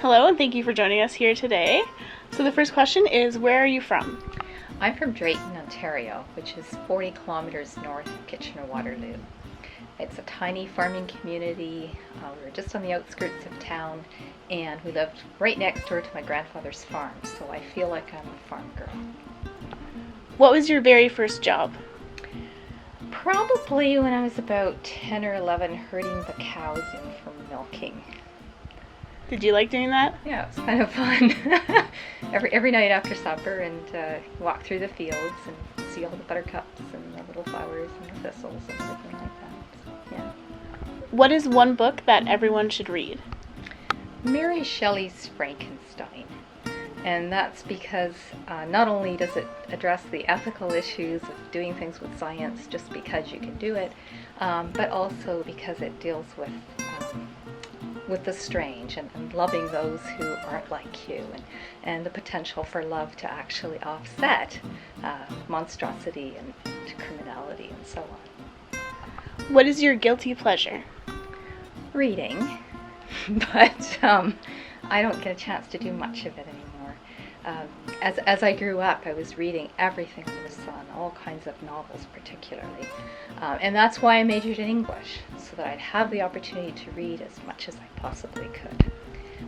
Hello, and thank you for joining us here today. So the first question is, where are you from? I'm from Drayton, Ontario, which is 40 kilometers north of Kitchener-Waterloo. It's a tiny farming community. We're just on the outskirts of town, and we lived right next door to my grandfather's farm, so I feel like I'm a farm girl. What was your very first job? Probably when I was about 10 or 11, herding the cows in for milking. Did you like doing that? Yeah, it was kind of fun. every night after supper, and walk through the fields and see all the buttercups and the little flowers and the thistles and everything like that. So, yeah. What is one book that everyone should read? Mary Shelley's Frankenstein. And that's because not only does it address the ethical issues of doing things with science just because you can do it, but also because it deals with the strange and loving those who aren't like you, and the potential for love to actually offset monstrosity and criminality and so on. What is your guilty pleasure? Reading, but I don't get a chance to do much of it anymore. As I grew up, I was reading everything under the sun, all kinds of novels particularly. And that's why I majored in English, so that I'd have the opportunity to read as much as I possibly could.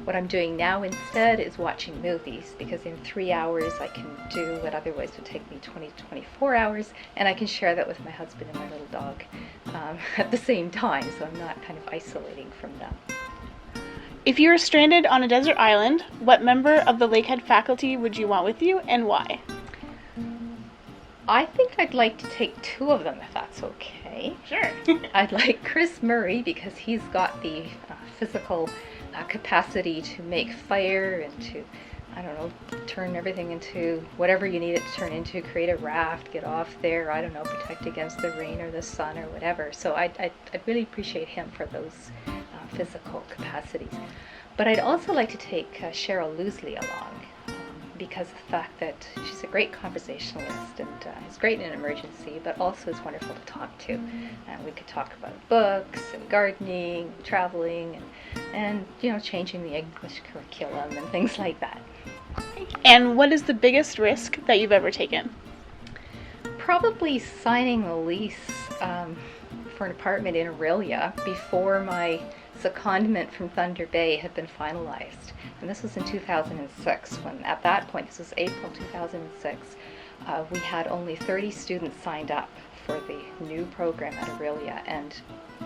What I'm doing now instead is watching movies, because in 3 hours I can do what otherwise would take me 20 to 24 hours, and I can share that with my husband and my little dog at the same time, so I'm not kind of isolating from them. If you were stranded on a desert island, what member of the Lakehead faculty would you want with you, and why? I think I'd like to take 2 of them, if that's okay. Sure. I'd like Chris Murray, because he's got the physical capacity to make fire and to, I don't know, turn everything into whatever you need it to turn into, create a raft, get off there, I don't know, protect against the rain or the sun or whatever. So I'd really appreciate him for those physical capacities. But I'd also like to take Cheryl Loosley along, because of the fact that she's a great conversationalist and is great in an emergency, but also is wonderful to talk to. We could talk about books and gardening, traveling, and changing the English curriculum and things like that. And what is the biggest risk that you've ever taken? Probably signing the lease for an apartment in Aurelia before my secondment from Thunder Bay had been finalized. And this was in 2006, when at that point, this was April 2006, we had only 30 students signed up for the new program at Aurelia, and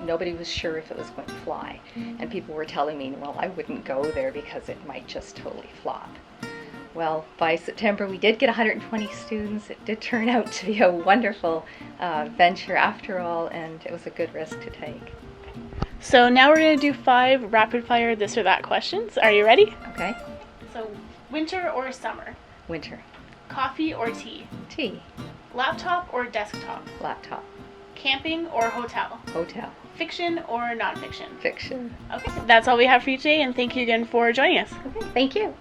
nobody was sure if it was going to fly. And people were telling me, well, I wouldn't go there because it might just totally flop. Well, by September we did get 120 students. It did turn out to be a wonderful venture after all, and it was a good risk to take. So now we're going to do 5 rapid-fire this or that questions. Are you ready? Okay. So, winter or summer? Winter. Coffee or tea? Tea. Laptop or desktop? Laptop. Camping or hotel? Hotel. Fiction or nonfiction? Fiction. Okay, that's all we have for you today, and thank you again for joining us. Okay, thank you.